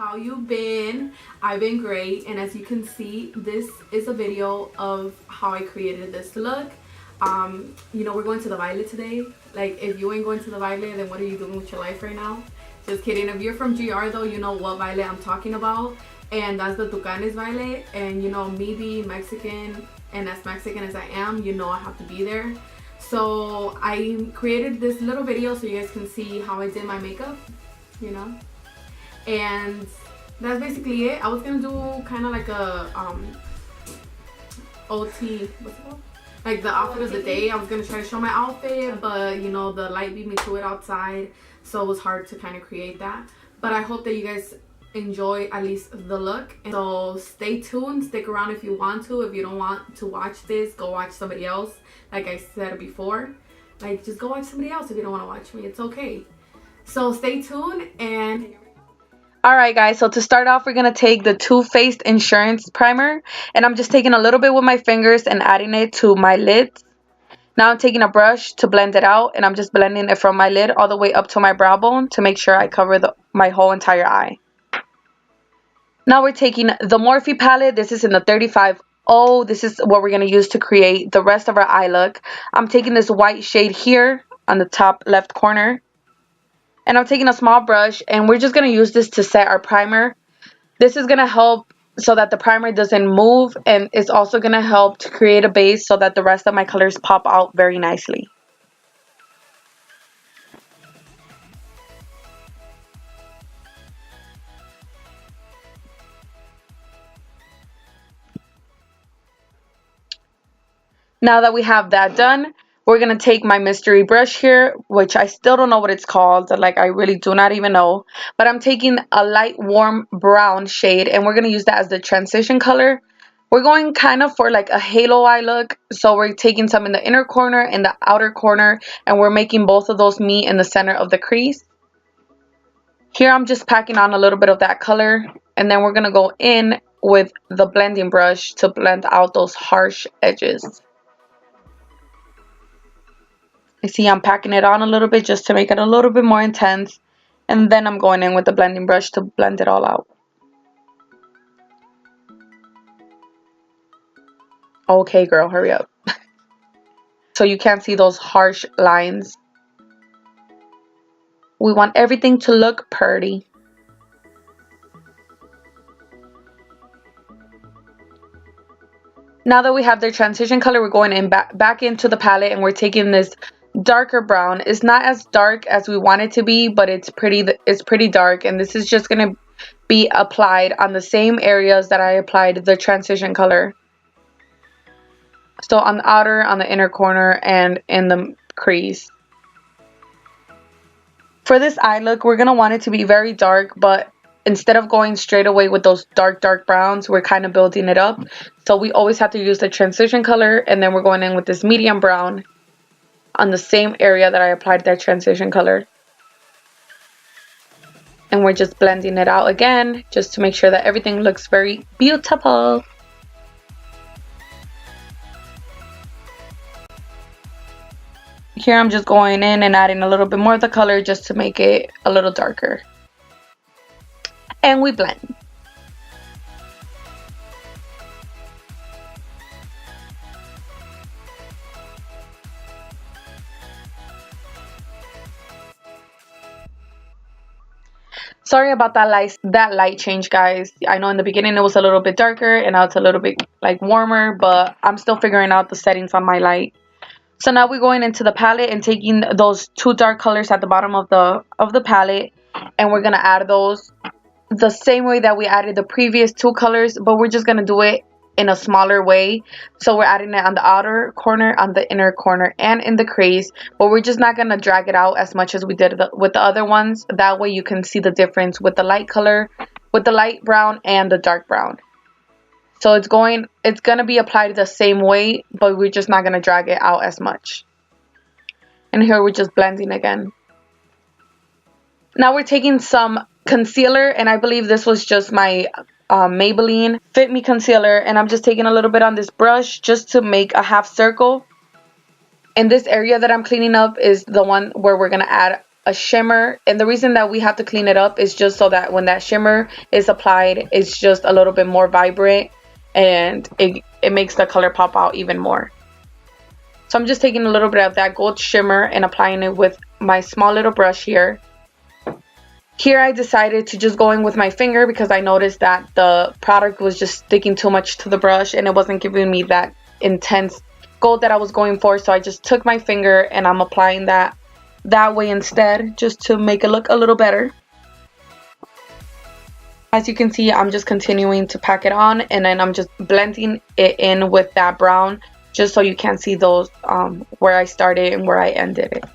how you been? I've been great, and as you can see, this is a video of how I created this look. You know, we're going to the Baile today. Like, if you ain't going to the Baile, then what are you doing with your life right now? Just kidding. If you're from GR though, you know what Baile I'm talking about, and that's the Tucanes Baile. And you know, me being Mexican, and as Mexican as I am, you know I have to be there. So I created this little video so you guys can see how I did my makeup, you know, and that's basically it. I was gonna do kind of like a OT, what's it called? Like the outfit of the day. I was gonna try to show my outfit, but you know, the light beat me to it outside, so it was hard to kind of create that. But I hope that you guys enjoy at least the look. And so stay tuned, stick around if you want to. If you don't want to watch this, go watch somebody else. Like I said before, like just go watch somebody else if you don't want to watch me. It's okay. So stay tuned. And alright guys, so to start off, we're going to take the Too Faced Insurance Primer, and I'm just taking a little bit with my fingers and adding it to my lids. Now I'm taking a brush to blend it out, and I'm just blending it from my lid all the way up to my brow bone to make sure I cover my whole entire eye. Now we're taking the Morphe palette. This is in the 35O. This is what we're going to use to create the rest of our eye look. I'm taking this white shade here on the top left corner. And I'm taking a small brush, and we're just going to use this to set our primer. This is going to help so that the primer doesn't move, and it's also going to help to create a base so that the rest of my colors pop out very nicely. Now that we have that done, we're going to take my mystery brush here, which I still don't know what it's called. Like, I really do not even know. But I'm taking a light warm brown shade, and we're going to use that as the transition color. We're going kind of for like a halo eye look. So we're taking some in the inner corner and the outer corner, and we're making both of those meet in the center of the crease. Here I'm just packing on a little bit of that color, and then we're going to go in with the blending brush to blend out those harsh edges. I see I'm packing it on a little bit just to make it a little bit more intense. And then I'm going in with the blending brush to blend it all out. Okay, girl, hurry up. So you can't see those harsh lines. We want everything to look pretty. Now that we have the transition color, we're going in back into the palette, and we're taking this darker brown. It's not as dark as we want it to be, but it's pretty dark, and this is just going to be applied on the same areas that I applied the transition color. So on the outer, on the inner corner, and in the crease. For this eye look, we're going to want it to be very dark, but instead of going straight away with those dark browns, we're kind of building it up. So we always have to use the transition color, and then we're going in with this medium brown on the same area that I applied that transition color. And we're just blending it out again, just to make sure that everything looks very beautiful. Here I'm just going in and adding a little bit more of the color just to make it a little darker. And we blend. Sorry about that light change, guys. I know in the beginning it was a little bit darker, and now it's a little bit like warmer, but I'm still figuring out the settings on my light. So now we're going into the palette and taking those two dark colors at the bottom of the palette, and we're gonna add those the same way that we added the previous two colors, but we're just gonna do it in a smaller way. So we're adding it on the outer corner, on the inner corner, and in the crease, but we're just not gonna drag it out as much as we did with the other ones. That way you can see the difference with the light color, with the light brown and the dark brown. So it's gonna be applied the same way, but we're just not gonna drag it out as much. And here we're just blending again. Now we're taking some concealer, and I believe this was just my Maybelline Fit Me concealer, and I'm just taking a little bit on this brush just to make a half circle. And this area that I'm cleaning up is the one where we're gonna add a shimmer, and the reason that we have to clean it up is just so that when that shimmer is applied, it's just a little bit more vibrant, and it makes the color pop out even more. So I'm just taking a little bit of that gold shimmer and applying it with my small little brush here. Here I decided to just go in with my finger because I noticed that the product was just sticking too much to the brush and it wasn't giving me that intense gold that I was going for. So I just took my finger and I'm applying that way instead, just to make it look a little better. As you can see, I'm just continuing to pack it on, and then I'm just blending it in with that brown, just so you can see those where I started and where I ended it.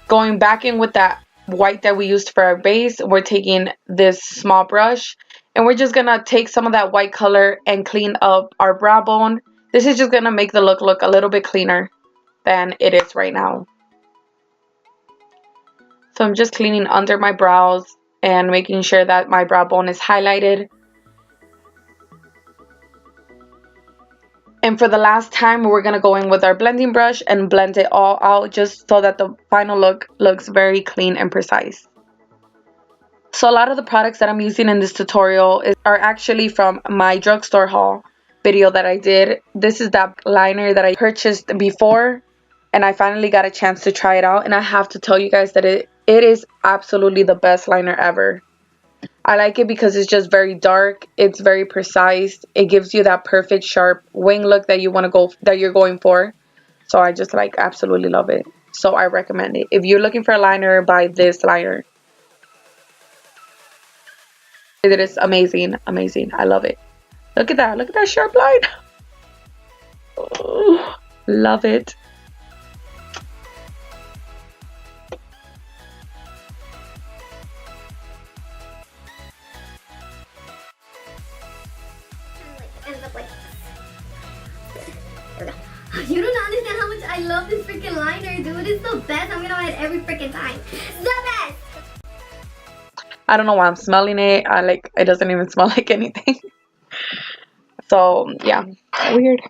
Going back in with that white that we used for our base, we're taking this small brush and we're just gonna take some of that white color and clean up our brow bone. This is just gonna make the look a little bit cleaner than it is right now. So I'm just cleaning under my brows and making sure that my brow bone is highlighted. And for the last time, we're gonna go in with our blending brush and blend it all out, just so that the final look looks very clean and precise. So a lot of the products that I'm using in this tutorial are actually from my drugstore haul video that I did. This is that liner that I purchased before, and I finally got a chance to try it out, and I have to tell you guys that it is absolutely the best liner ever. I like it because it's just very dark, it's very precise, it gives you that perfect sharp wing look that you're going for. So I just absolutely love it. So I recommend it. If you're looking for a liner, buy this liner. It is amazing, amazing. I love it. Look at that sharp line. Oh, love it. You don't understand how much I love this freaking liner, dude. It's the best. I'm gonna buy it every freaking time. It's the best. I don't know why I'm smelling it. It doesn't even smell like anything. So yeah, weird.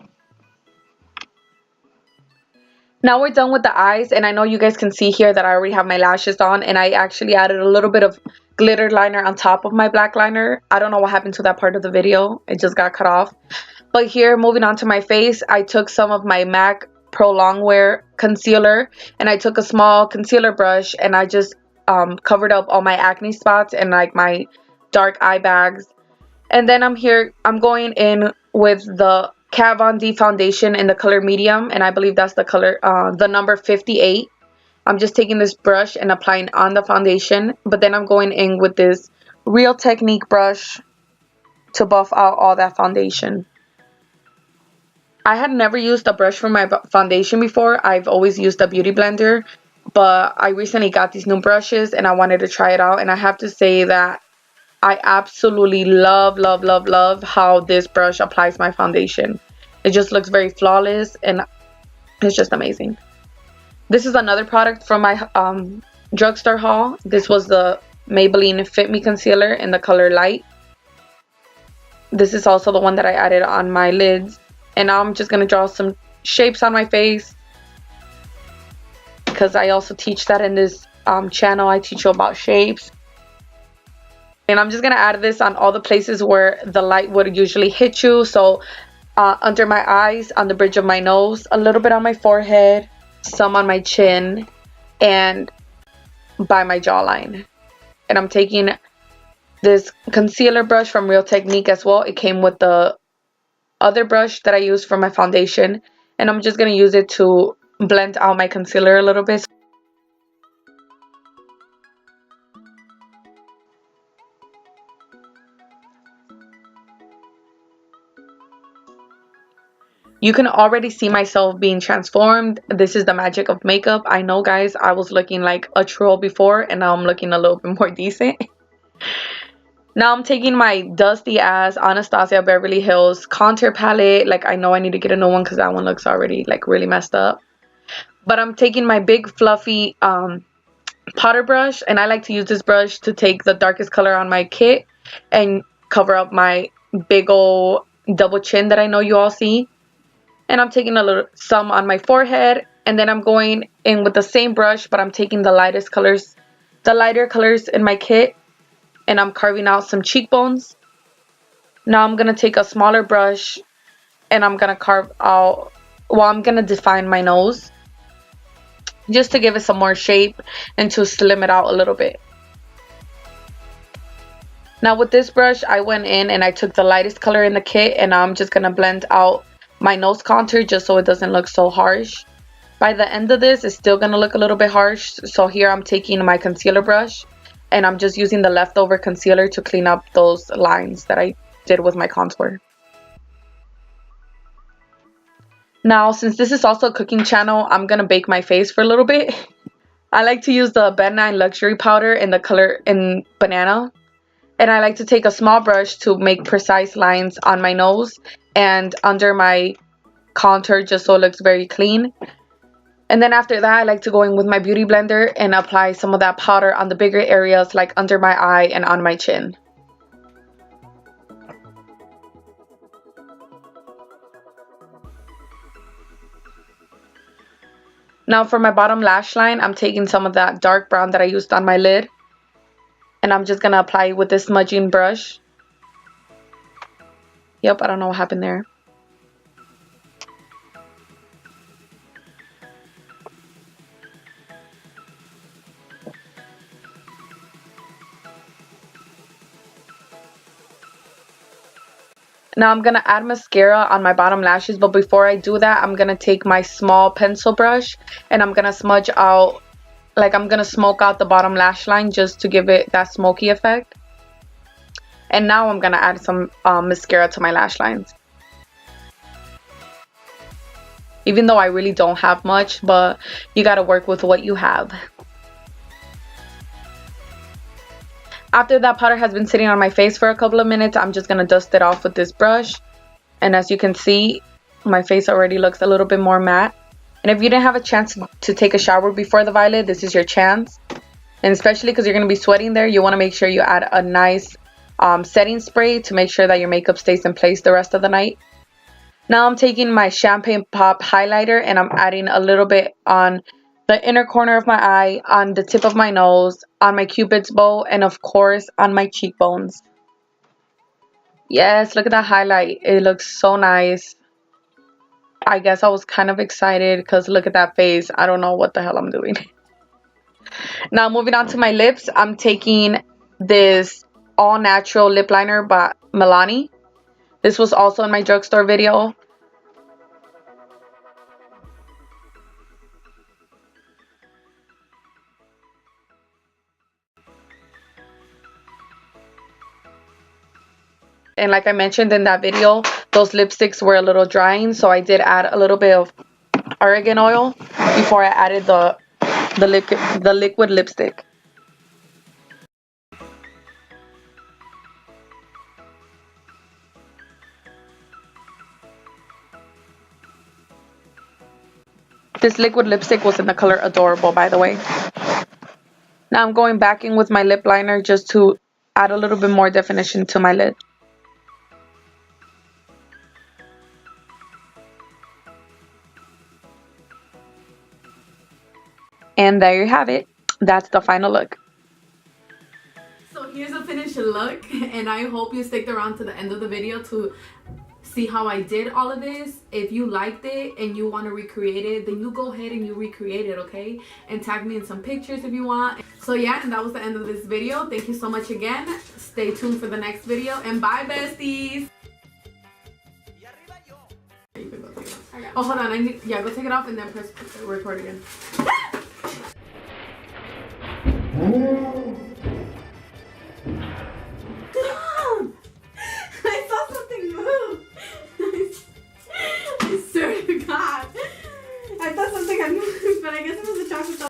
Now we're done with the eyes, and I know you guys can see here that I already have my lashes on, and I actually added a little bit of glitter liner on top of my black liner. I don't know what happened to that part of the video. It just got cut off. But here, moving on to my face, I took some of my MAC Pro Longwear concealer, and I took a small concealer brush, and I just covered up all my acne spots and my dark eye bags. And then I'm going in with the Kat Von D foundation in the color medium, and I believe that's the color, the number 58. I'm just taking this brush and applying on the foundation, but then I'm going in with this Real Technique brush to buff out all that foundation. I had never used a brush for my foundation before. I've always used a beauty blender, but I recently got these new brushes and I wanted to try it out, and I have to say that I absolutely love how this brush applies my foundation. It just looks very flawless and it's just amazing. This is another product from my drugstore haul. This was the Maybelline Fit Me Concealer in the color Light. This is also the one that I added on my lids. And now I'm just going to draw some shapes on my face, because I also teach that in this channel. I teach you about shapes. And I'm just going to add this on all the places where the light would usually hit you. So under my eyes, on the bridge of my nose, a little bit on my forehead, some on my chin, and by my jawline. And I'm taking this concealer brush from Real Technique as well. It came with the other brush that I used for my foundation, and I'm just going to use it to blend out my concealer a little bit. You can already see myself being transformed. This is the magic of makeup. I know, guys, I was looking like a troll before, and now I'm looking a little bit more decent. Now I'm taking my dusty ass Anastasia Beverly Hills contour palette. I know I need to get a new one because that one looks already really messed up. But I'm taking my big fluffy powder brush, and I like to use this brush to take the darkest color on my kit and cover up my big old double chin that I know you all see. And I'm taking some on my forehead And then I'm going in with the same brush, but I'm taking the lighter colors in my kit, and I'm carving out some cheekbones. Now I'm going to take a smaller brush and I'm going to carve out, well, I'm going to define my nose just to give it some more shape and to slim it out a little bit. Now with this brush, I went in and I took the lightest color in the kit, and I'm just going to blend out my nose contour just so it doesn't look so harsh. By the end of this, it's still going to look a little bit harsh, so here I'm taking my concealer brush and I'm just using the leftover concealer to clean up those lines that I did with my contour. Now, since this is also a cooking channel, I'm going to bake my face for a little bit. I like to use the Ben 9 Luxury Powder in the color in Banana. And I like to take a small brush to make precise lines on my nose and under my contour just so it looks very clean. And then after that, I like to go in with my beauty blender and apply some of that powder on the bigger areas like under my eye and on my chin. Now for my bottom lash line, I'm taking some of that dark brown that I used on my lid, and I'm just going to apply it with this smudging brush. Yep, I don't know what happened there. Now I'm going to add mascara on my bottom lashes, but before I do that, I'm going to take my small pencil brush and I'm going to smudge out, like I'm going to smoke out the bottom lash line just to give it that smoky effect. And now I'm going to add some mascara to my lash lines. Even though I really don't have much, but you got to work with what you have. After that powder has been sitting on my face for a couple of minutes, I'm just going to dust it off with this brush. And as you can see, my face already looks a little bit more matte. And if you didn't have a chance to take a shower before the Baile, this is your chance. And especially because you're going to be sweating there, you want to make sure you add a nice setting spray to make sure that your makeup stays in place the rest of the night. Now I'm taking my Champagne Pop highlighter and I'm adding a little bit on the inner corner of my eye, on the tip of my nose, on my cupid's bow, and of course on my cheekbones. Yes, look at that highlight. It looks so nice. I guess I was kind of excited because look at that face. I don't know what the hell I'm doing. Now moving on to my lips, I'm taking this all natural lip liner by Milani. This was also in my drugstore video. And like I mentioned in that video, those lipsticks were a little drying, so I did add a little bit of argan oil before I added the liquid lipstick. This liquid lipstick was in the color Adorable, by the way. Now I'm going back in with my lip liner just to add a little bit more definition to my lid. And there you have it. That's the final look. So here's a finished look, and I hope you stick around to the end of the video to see how I did all of this. If you liked it and you want to recreate it, then you go ahead and you recreate it, okay? And tag me in some pictures if you want. So yeah, and that was the end of this video. Thank you so much again. Stay tuned for the next video, and bye besties. Oh, hold on, go take it off and then press record again.